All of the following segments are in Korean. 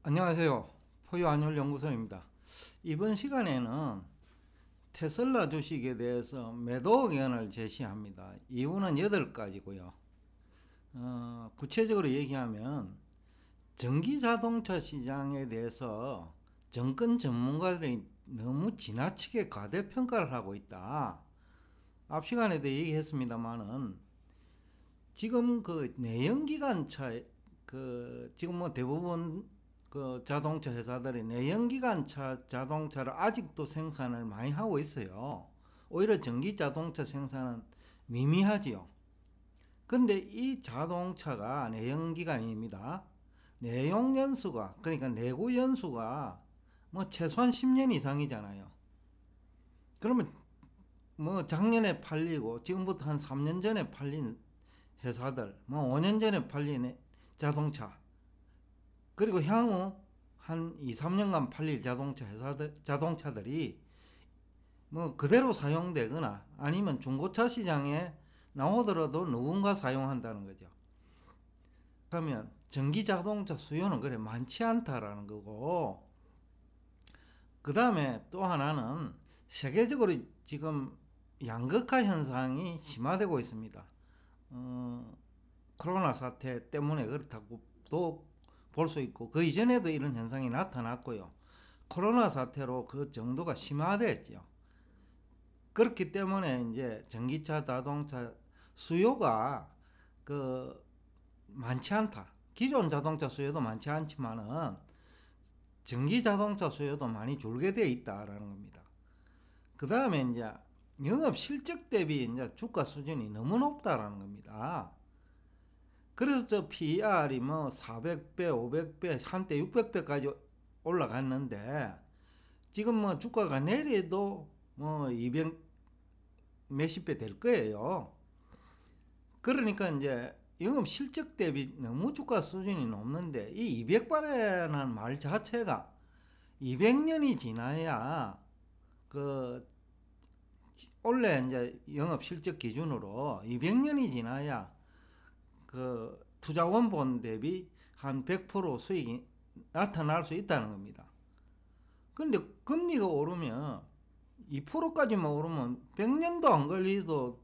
안녕하세요. 포유한율연구소입니다. 이번 시간에는 테슬라 주식에 대해서 매도 의견을 제시합니다. 이유는 8가지고요. 구체적으로 얘기하면 전기자동차 시장에 대해서 정권 전문가들이 너무 지나치게 과대평가를 하고 있다. 앞 시간에도 얘기했습니다만은 지금 그 내연기관차 지금 뭐 대부분 그 자동차 회사들이 내연기관차 자동차를 아직도 생산을 많이 하고 있어요. 오히려 전기 자동차 생산은 미미하지요. 근데 이 자동차가 내연기관입니다. 내용 연수가, 그러니까 내구 연수가 뭐 최소한 10년 이상이잖아요. 그러면 뭐 작년에 팔리고 지금부터 한 3년 전에 팔린 회사들, 뭐 5년 전에 팔린 자동차, 그리고 향후 한 2, 3년간 팔릴 자동차들이 뭐 그대로 사용되거나 아니면 중고차 시장에 나오더라도 누군가 사용한다는 거죠. 그러면 전기 자동차 수요는 그래 많지 않다라는 거고, 그 다음에 또 하나는 세계적으로 지금 양극화 현상이 심화되고 있습니다. 코로나 사태 때문에 그렇다고 또 볼 수 있고, 그 이전에도 이런 현상이 나타났고요. 코로나 사태로 그 정도가 심화됐죠. 그렇기 때문에 이제 전기차 자동차 수요가 그 많지 않다. 기존 자동차 수요도 많지 않지만은 전기 자동차 수요도 많이 줄게 되어 있다라는 겁니다. 그 다음에 이제 영업 실적 대비 이제 주가 수준이 너무 높다라는 겁니다. 그래서 저 PER이 뭐 400배, 500배, 한때 600배까지 올라갔는데 지금 뭐 주가가 내려도 뭐 200 몇십 배 될 거예요. 그러니까 이제 영업 실적 대비 너무 주가 수준이 높는데 이 200배라는 말 자체가 200년이 지나야 그 원래 이제 영업 실적 기준으로 200년이 지나야 그 투자원본 대비 한 100% 수익이 나타날 수 있다는 겁니다. 근데 금리가 오르면 2%까지만 오르면 100년도 안 걸리도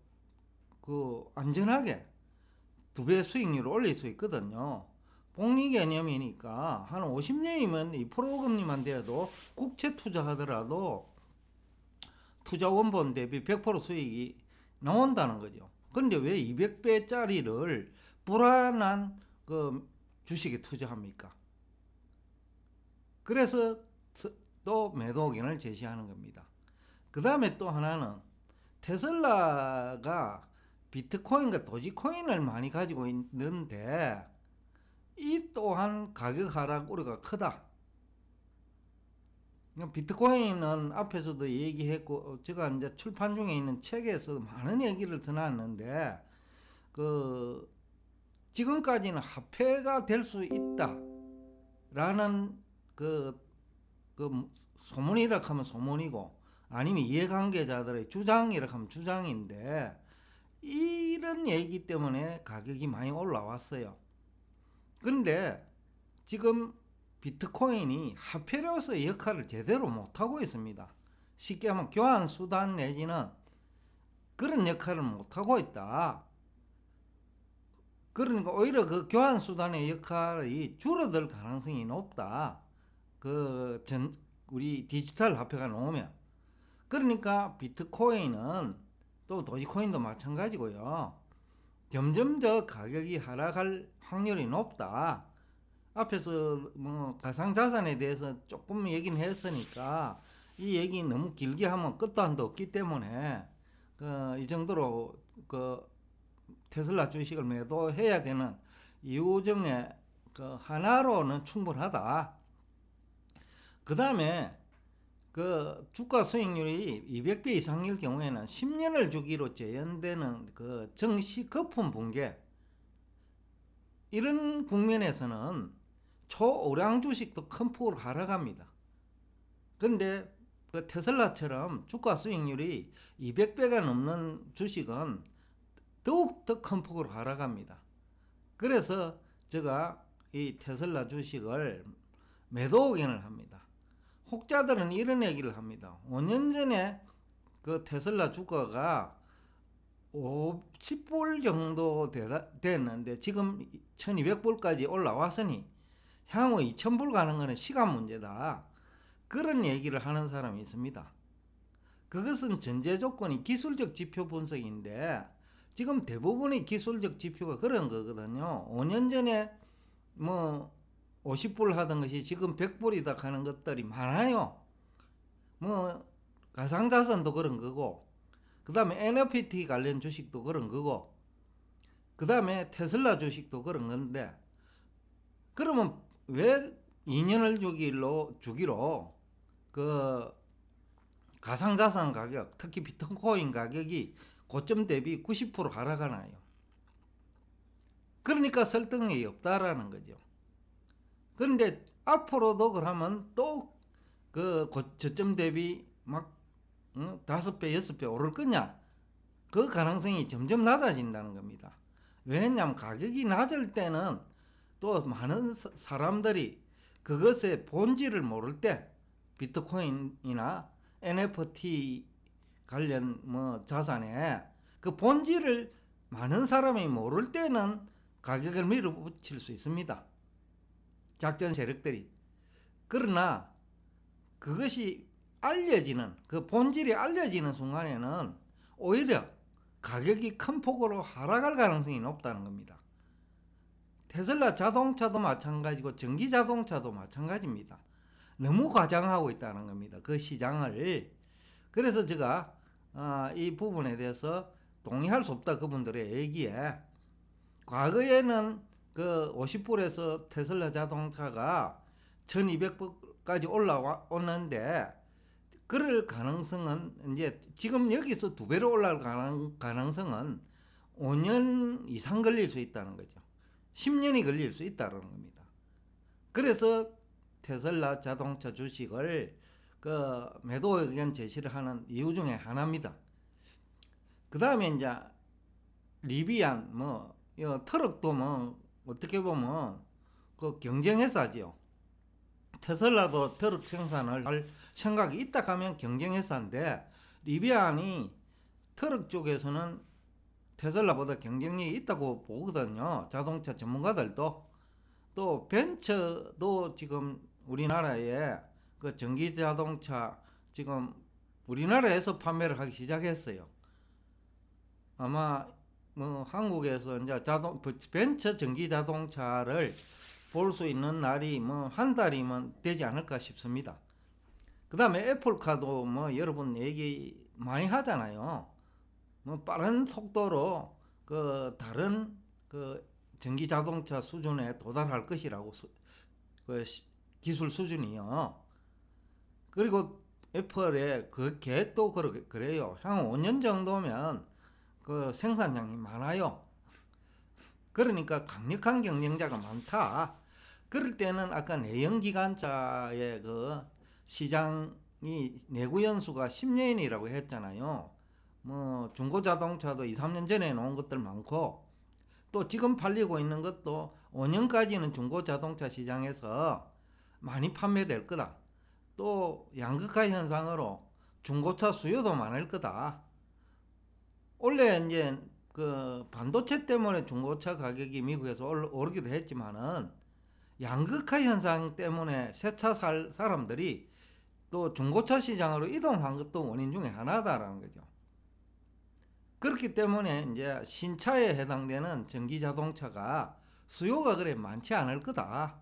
그 안전하게 2배 수익률을 올릴 수 있거든요. 복리 개념이니까 한 50년이면 2% 금리만 돼도 국채 투자하더라도 투자 원본 대비 100% 수익이 나온다는 거죠. 근데 왜 200배짜리를 불안한 그 주식에 투자합니까? 그래서 또 매도 의견을 제시하는 겁니다. 그 다음에 또 하나는 테슬라가 비트코인과 도지코인을 많이 가지고 있는데 이 또한 가격 하락 우려가 크다. 비트코인은 앞에서도 얘기했고 제가 이제 출판 중에 있는 책에서 많은 얘기를 드놨는데 그 지금까지는 화폐가 될 수 있다라는 그 소문이라 하면 소문이고 아니면 이해관계자들의 주장이라 하면 주장인데 이런 얘기 때문에 가격이 많이 올라왔어요. 근데 지금 비트코인이 화폐로서의 역할을 제대로 못하고 있습니다. 쉽게 하면 교환수단 내지는 그런 역할을 못하고 있다. 그러니까 오히려 그 교환수단의 역할이 줄어들 가능성이 높다. 우리 디지털 화폐가 나오면. 그러니까 비트코인은 또 도지코인도 마찬가지고요. 점점 더 가격이 하락할 확률이 높다. 앞에서 뭐 가상자산에 대해서 조금 얘기는 했으니까 이 얘기 너무 길게 하면 끝도 한도 없기 때문에 이 정도로 테슬라 주식을 매도해야 되는 이유 중에 하나로는 충분하다. 그 다음에 주가 수익률이 200배 이상일 경우에는 10년을 주기로 재현되는 정시 거품 붕괴, 이런 국면에서는 초오량 주식도 큰 폭으로 하락합니다. 근데 테슬라처럼 주가 수익률이 200배가 넘는 주식은 더욱더 큰 폭으로 하락합니다. 그래서 제가 이 테슬라 주식을 매도 의견을 합니다. 혹자들은 이런 얘기를 합니다. 5년 전에 그 테슬라 주가가 50불 정도 됐는데 지금 1200불까지 올라왔으니 향후 2000불 가는 것은 시간 문제다. 그런 얘기를 하는 사람이 있습니다. 그것은 전제 조건이 기술적 지표 분석인데 지금 대부분의 기술적 지표가 그런 거거든요. 5년 전에 뭐 50불 하던 것이 지금 100불이다 하는 것들이 많아요. 뭐 가상자산도 그런 거고, 그 다음에 NFT 관련 주식도 그런 거고, 그 다음에 테슬라 주식도 그런 건데, 그러면 왜 2년을 주기로 그 가상자산 가격, 특히 비트코인 가격이 고점 대비 90% 하락하나요? 그러니까 설득력이 없다라는 거죠. 그런데 앞으로도 그러면 또 그 저점 대비 막 5배, 6배 오를 거냐? 그 가능성이 점점 낮아진다는 겁니다. 왜냐하면 가격이 낮을 때는 또 많은 사람들이 그것의 본질을 모를 때 비트코인이나 NFT 관련 뭐 자산에 그 본질을 많은 사람이 모를 때는 가격을 밀어붙일 수 있습니다. 작전 세력들이. 그러나 그것이 알려지는, 그 본질이 알려지는 순간에는 오히려 가격이 큰 폭으로 하락할 가능성이 높다는 겁니다. 테슬라 자동차도 마찬가지고 전기 자동차도 마찬가지입니다. 너무 과장하고 있다는 겁니다. 그 시장을. 그래서 제가 이 부분에 대해서 동의할 수 없다, 그분들의 얘기에. 과거에는 그 50불에서 테슬라 자동차가 1200불까지 올라왔는데 그럴 가능성은 이제 지금 여기서 2배로 올라갈 가능성은 5년 이상 걸릴 수 있다는 거죠. 10년이 걸릴 수 있다는 겁니다. 그래서 테슬라 자동차 주식을 그 매도 의견 제시를 하는 이유 중에 하나입니다. 그 다음에 이제 리비안 뭐 트럭도 뭐 어떻게 보면 그 경쟁회사죠. 테슬라도 트럭 생산을 할 생각이 있다 하면 경쟁회사인데 리비안이 트럭 쪽에서는 테슬라보다 경쟁력이 있다고 보거든요. 자동차 전문가들도. 또 벤처도 지금 우리나라에 그 전기 자동차 지금 우리나라에서 판매를 하기 시작했어요. 아마 뭐 한국에서 이제 벤처 전기 자동차를 볼 수 있는 날이 뭐 한 달이면 되지 않을까 싶습니다. 그 다음에 애플카도 뭐 여러분 얘기 많이 하잖아요. 뭐 빠른 속도로 그 다른 그 전기 자동차 수준에 도달할 것이라고 그 기술 수준이요. 그리고 애플의 그 계획도 그래요. 향후 5년 정도면 그 생산량이 많아요. 그러니까 강력한 경쟁자가 많다. 그럴 때는 아까 내연기관차의 그 시장이 내구 연수가 10년이라고 했잖아요. 뭐 중고자동차도 2, 3년 전에 놓은 것들 많고 또 지금 팔리고 있는 것도 5년까지는 중고자동차 시장에서 많이 판매될 거다. 또 양극화 현상으로 중고차 수요도 많을 거다. 원래 이제 그 반도체 때문에 중고차 가격이 미국에서 오르기도 했지만은 양극화 현상 때문에 새 차 살 사람들이 또 중고차 시장으로 이동한 것도 원인 중에 하나다라는 거죠. 그렇기 때문에 이제 신차에 해당되는 전기 자동차가 수요가 그래 많지 않을 거다.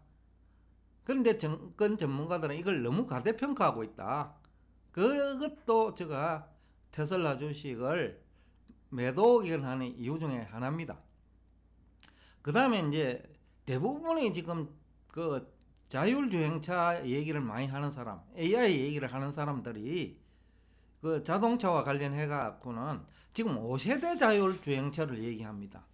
그런데 정권 전문가들은 이걸 너무 과대평가하고 있다. 그것도 제가 테슬라 주식을 매도 의견하는 이유 중에 하나입니다. 그 다음에 이제 대부분의 지금 그 자율주행차 얘기를 많이 하는 사람, AI 얘기를 하는 사람들이 그 자동차와 관련해 갖고는 지금 5세대 자율주행차를 얘기합니다.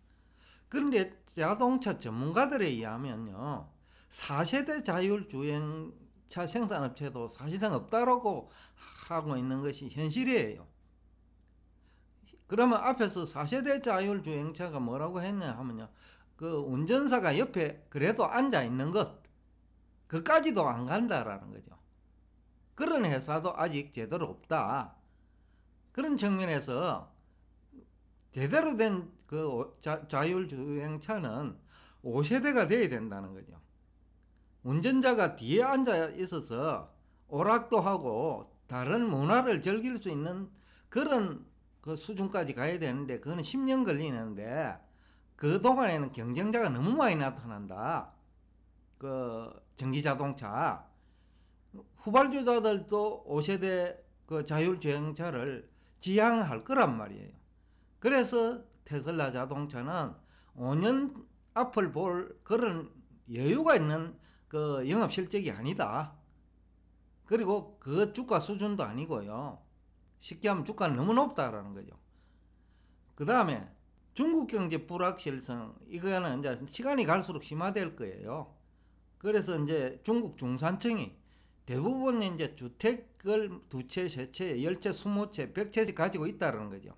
그런데 자동차 전문가들에 의하면요, 4세대 자율주행차 생산업체도 사실상 없다라고 하고 있는 것이 현실이에요. 그러면 앞에서 4세대 자율주행차가 뭐라고 했냐 하면요, 그 운전사가 옆에 그래도 앉아 있는 것, 그까지도 안 간다라는 거죠. 그런 회사도 아직 제대로 없다. 그런 측면에서 제대로 된 그 자율주행차는 5세대가 돼야 된다는 거죠. 운전자가 뒤에 앉아 있어서 오락도 하고 다른 문화를 즐길 수 있는 그런 그 수준까지 가야 되는데 그거는 10년 걸리는데 그 동안에는 경쟁자가 너무 많이 나타난다. 그 전기자동차 후발주자들도 5세대 그 자율주행차를 지향할 거란 말이에요. 그래서 테슬라 자동차는 5년 앞을 볼 그런 여유가 있는 그 영업 실적이 아니다. 그리고 그 주가 수준도 아니고요. 쉽게 하면 주가는 너무 높다라는 거죠. 그 다음에 중국 경제 불확실성, 이거는 이제 시간이 갈수록 심화될 거예요. 그래서 이제 중국 중산층이 대부분 이제 주택을 2채, 3채, 10채, 20채, 100채씩 가지고 있다는 거죠.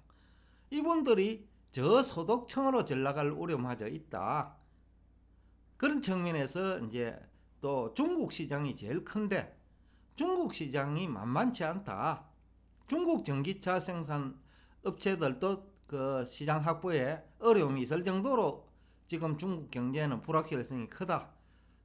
이분들이 저소득층으로 전락할 우려마저 있다. 그런 측면에서 이제 또 중국 시장이 제일 큰데 중국 시장이 만만치 않다. 중국 전기차 생산 업체들도 그 시장 확보에 어려움이 있을 정도로 지금 중국 경제는 불확실성이 크다.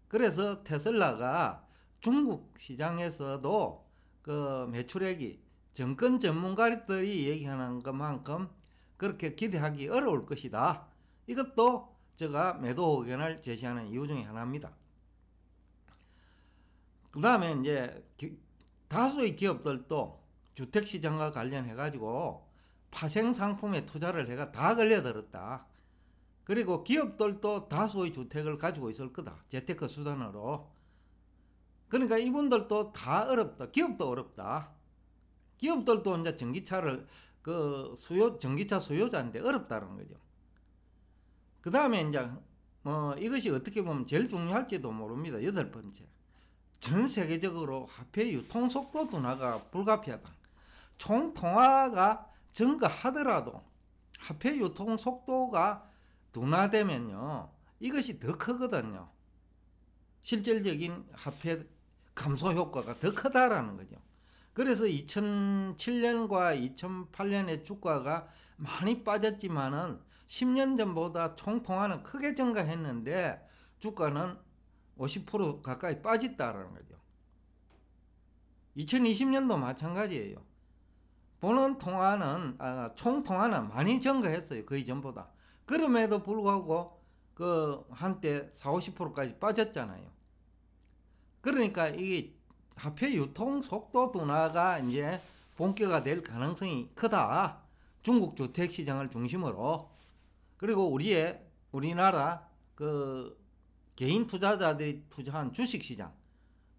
그래서 테슬라가 중국 시장에서도 그 매출액이 정권 전문가들이 얘기하는 것만큼 그렇게 기대하기 어려울 것이다. 이것도 제가 매도 의견을 제시하는 이유 중에 하나입니다. 그 다음에 이제 다수의 기업들도 주택시장과 관련해 가지고 파생 상품에 투자를 해가 다 걸려들었다. 그리고 기업들도 다수의 주택을 가지고 있을 거다. 재테크 수단으로. 그러니까 이분들도 다 어렵다. 기업도 어렵다. 기업들도 이제 전기차를 전기차 수요자인데 어렵다는 거죠. 그 다음에 이제 이것이 어떻게 보면 제일 중요할지도 모릅니다. 8번째. 전 세계적으로 화폐 유통 속도 둔화가 불가피하다. 총 통화가 증가하더라도 화폐 유통 속도가 둔화되면요, 이것이 더 크거든요. 실질적인 화폐 감소 효과가 더 크다라는 거죠. 그래서 2007년과 2008년의 주가가 많이 빠졌지만은 10년 전보다 총 통화는 크게 증가했는데 주가는 50% 가까이 빠졌다라는 거죠. 2020년도 마찬가지예요. 보는 통화는 총 통화는 많이 증가했어요. 그 이전보다. 그럼에도 불구하고 그 한때 40, 50%까지 빠졌잖아요. 그러니까 이게 화폐 유통 속도 둔화가 이제 본격화될 가능성이 크다. 중국 주택 시장을 중심으로. 그리고 우리나라 그 개인 투자자들이 투자한 주식 시장.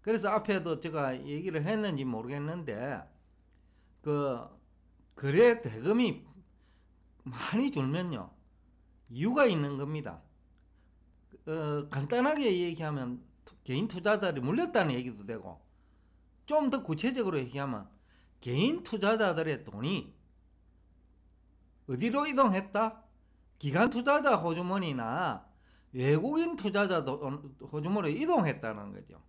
그래서 앞에도 제가 얘기를 했는지 모르겠는데 그 거래 대금이 많이 줄면요, 이유가 있는 겁니다. 간단하게 얘기하면 개인 투자자들이 물렸다는 얘기도 되고, 좀 더 구체적으로 얘기하면 개인 투자자들의 돈이 어디로 이동했다? 기관 투자자 호주머니나 외국인 투자자 호주머니로 이동했다는 거죠.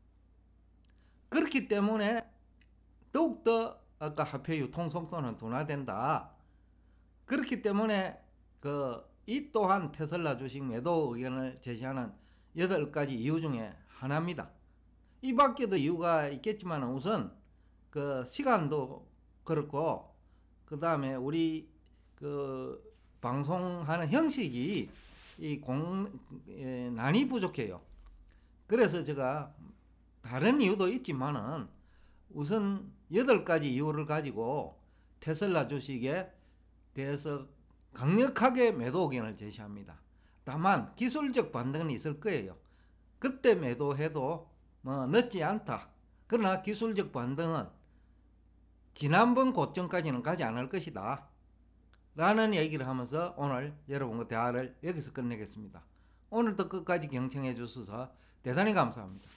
그렇기 때문에 더욱더 아까 화폐 유통 속도는 둔화된다. 그렇기 때문에 이 또한 테슬라 주식 매도 의견을 제시하는 8가지 이유 중에 하나입니다. 이 밖에도 이유가 있겠지만 우선 그 시간도 그렇고, 그 다음에 우리 그 방송하는 형식이 난이 부족해요. 그래서 제가 다른 이유도 있지만은 우선 8가지 이유를 가지고 테슬라 주식에 대해서 강력하게 매도 의견을 제시합니다. 다만 기술적 반등은 있을 거예요. 그때 매도해도 늦지 않다. 그러나 기술적 반등은 지난번 고점까지는 가지 않을 것이다. 라는 얘기를 하면서 오늘 여러분과 대화를 여기서 끝내겠습니다. 오늘도 끝까지 경청해 주셔서 대단히 감사합니다.